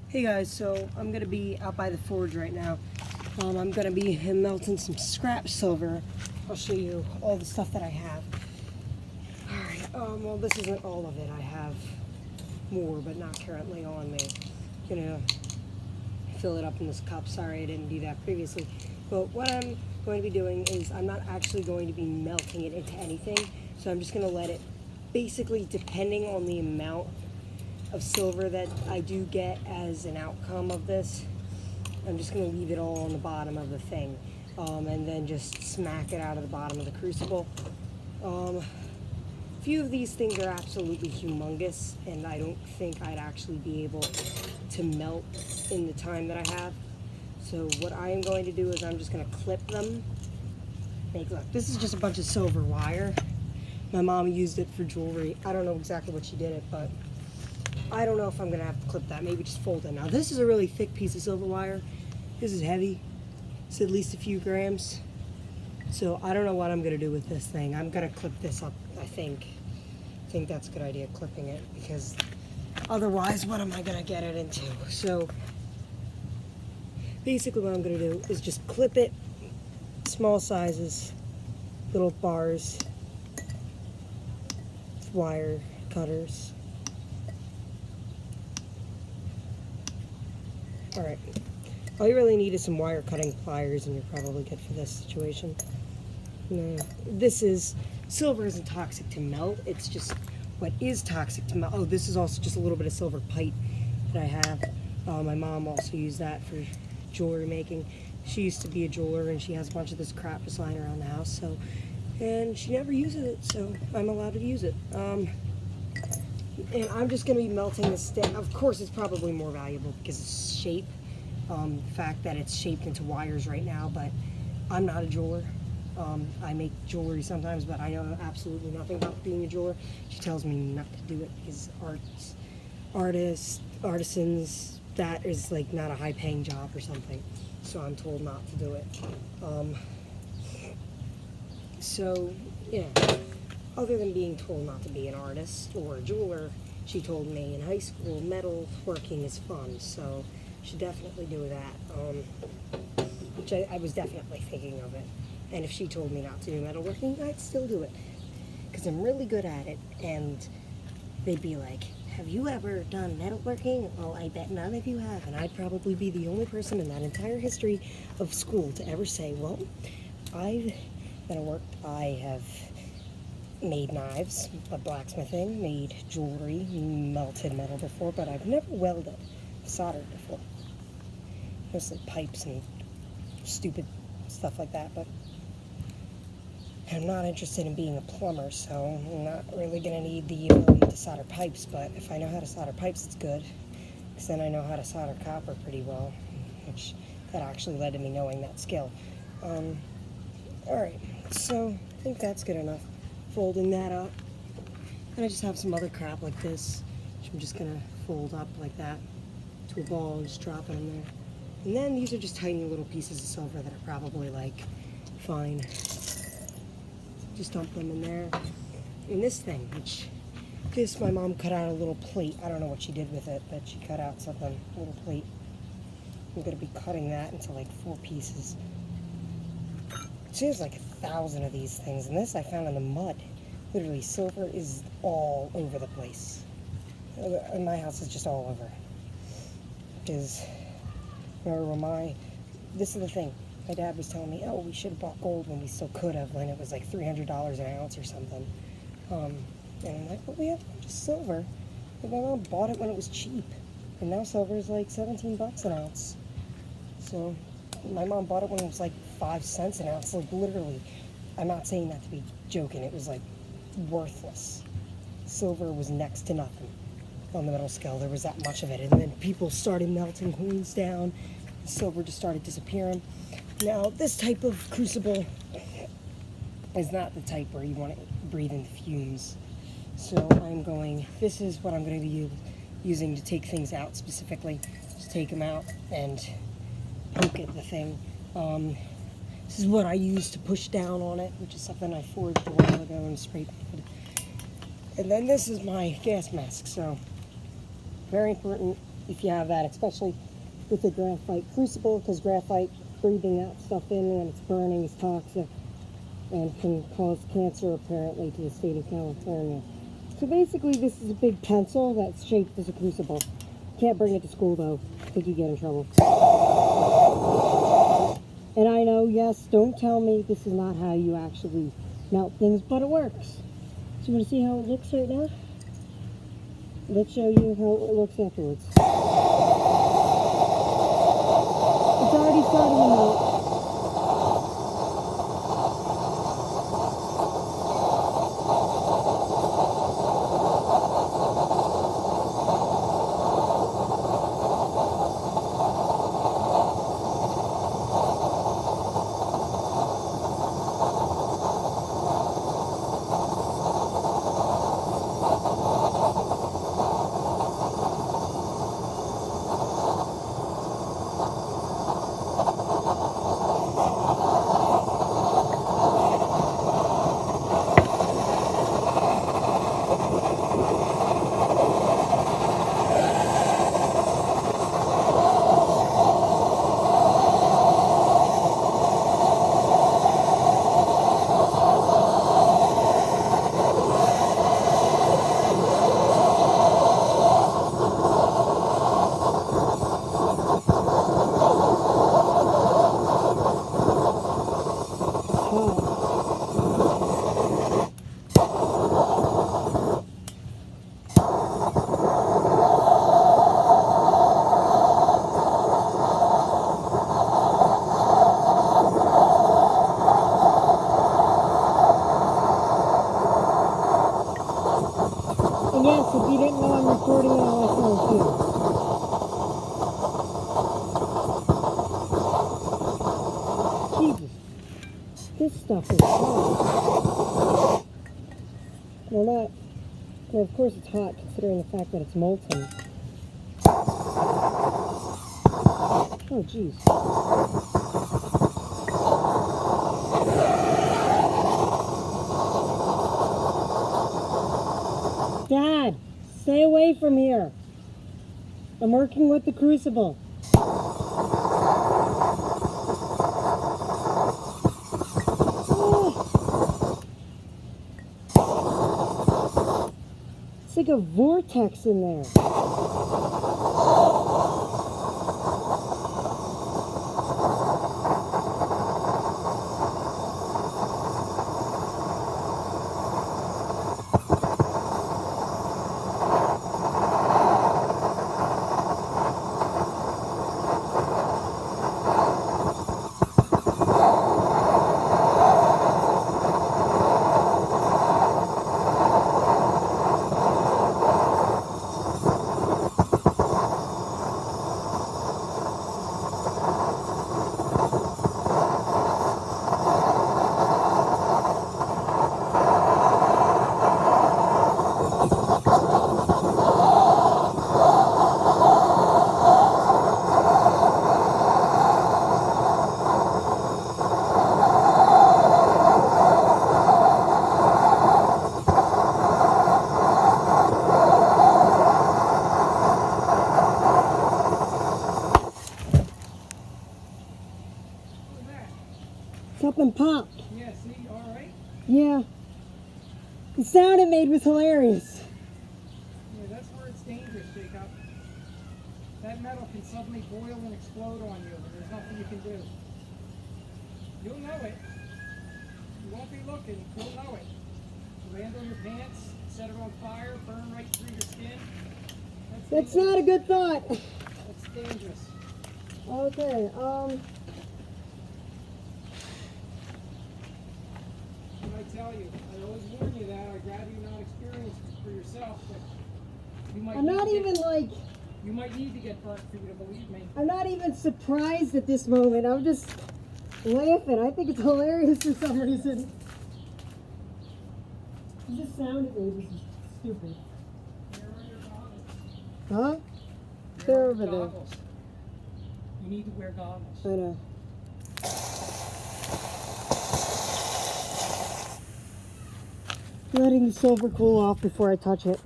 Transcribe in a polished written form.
Hey guys, so I'm going to be out by the forge right now. I'm going to be melting some scrap silver. I'll show you all the stuff that I have. Alright, well this isn't all of it. I have more, but not currently on me. I'm going to fill it up in this cup. Sorry I didn't do that previously. But what I'm going to be doing is I'm not actually going to be melting it into anything. So I'm just going to let it, basically depending on the amount of silver that I do get as an outcome of this, I'm just going to leave it all on the bottom of the thing, and then just smack it out of the bottom of the crucible. A few of these things are absolutely humongous, and I don't think I'd actually be able to melt in the time that I have. So what I am going to do is I'm just going to clip them. Look, this is just a bunch of silver wire. My mom used it for jewelry. I don't know exactly what she did it, but I don't know if I'm going to have to clip that. Maybe just fold it. Now, this is a really thick piece of silver wire. This is heavy. It's at least a few grams. So I don't know what I'm going to do with this thing. I'm going to clip this up, I think. I think that's a good idea, clipping it, because otherwise, what am I going to get it into? So basically what I'm going to do is just clip it, small sizes, little bars, wire cutters. Alright, all you really need is some wire cutting pliers, and you're probably good for this situation. No, silver isn't toxic to melt, it's just what is toxic to melt. Oh, this is also just a little bit of silver pipe that I have. My mom also used that for jewelry making. She used to be a jeweler, and she has a bunch of this crap just lying around the house, and she never uses it, so I'm allowed to use it. And I'm just going to be melting this down. Of course, it's probably more valuable because it's shape. The fact that it's shaped into wires right now, but I'm not a jeweler. I make jewelry sometimes, but I know absolutely nothing about being a jeweler. She tells me not to do it because artisans, that is like not a high-paying job or something. So I'm told not to do it. So, yeah. Other than being told not to be an artist or a jeweler, she told me in high school metal working is fun, so should definitely do that, which I was definitely thinking of it. And if she told me not to do metalworking, I'd still do it, because I'm really good at it. And they'd be like, have you ever done metalworking? Well, I bet none of you have, and I'd probably be the only person in that entire history of school to ever say, well, I've metalworked, I have made knives, blacksmithing, made jewelry, melted metal before, but I've never welded, soldered before. Mostly pipes and stupid stuff like that, but I'm not interested in being a plumber, so I'm not really going to need the ability to solder pipes, but if I know how to solder pipes, it's good, because then I know how to solder copper pretty well, which that actually led to me knowing that skill. Alright, so I think that's good enough. Folding that up, and I just have some other crap like this, which I'm just going to fold up like that to a ball and just drop it in there. And then these are just tiny little pieces of silver that are probably like fine. Just dump them in there. And this thing, my mom cut out a little plate. I don't know what she did with it, but she cut out something, a little plate. I'm going to be cutting that into like 4 pieces. It seems like 1,000 of these things, and this I found in the mud. Literally, silver is all over the place. In my house, it's just all over. Because, this is the thing. My dad was telling me, oh, we should have bought gold when we still could have, when it was like $300 an ounce or something. And I'm like, well, we have a bunch of silver. But my mom bought it when it was cheap. And now silver is like 17 bucks an ounce. So my mom bought it when it was like 5 cents an ounce. Like literally, I'm not saying that to be joking. It was like worthless. Silver was next to nothing on the metal scale. There was that much of it. And then people started melting coins down. Silver just started disappearing. Now, this type of crucible is not the type where you want to breathe in fumes. So this is what I'm going to be using to take things out specifically. Just take them out and poke at the thing. This is what I use to push down on it, which is something I forged a while ago and spray painted. And then this is my gas mask, so very important. if you have that, especially with the graphite crucible, because graphite, breathing that stuff in when it's burning is toxic and can cause cancer apparently to the state of California. So basically this is a big pencil that's shaped as a crucible. Can't bring it to school though, I think you get in trouble. And I know, yes, don't tell me this is not how you actually melt things, but it works. So you want to see how it looks right now? Let's show you how it looks afterwards. It's already starting to melt. And yes, if you didn't know, I'm recording it on my phone too. Jesus, this stuff is hot. Well, not. Well, of course it's hot considering the fact that it's molten. Oh, jeez. Dad, stay away from here. I'm working with the crucible. Oh. It's like a vortex in there. Something popped. Yeah, see, all right? Yeah. The sound it made was hilarious. Yeah, that's where it's dangerous, Jacob. That metal can suddenly boil and explode on you, and there's nothing you can do. You'll know it. You won't be looking, you'll know it. You land on your pants, set it on fire, burn right through your skin. That's not a good thought. That's dangerous. Okay, I tell you, I always warn you that. I'd rather you not experience it for yourself, but you might. I'm not even like. You might need to get burnt for you to believe me. I'm not even surprised at this moment. I'm just laughing. I think it's hilarious for some reason. This sound it made was stupid. Huh? They're over there. Goggles. You need to wear goggles. I know. Letting the silver cool off before I touch it.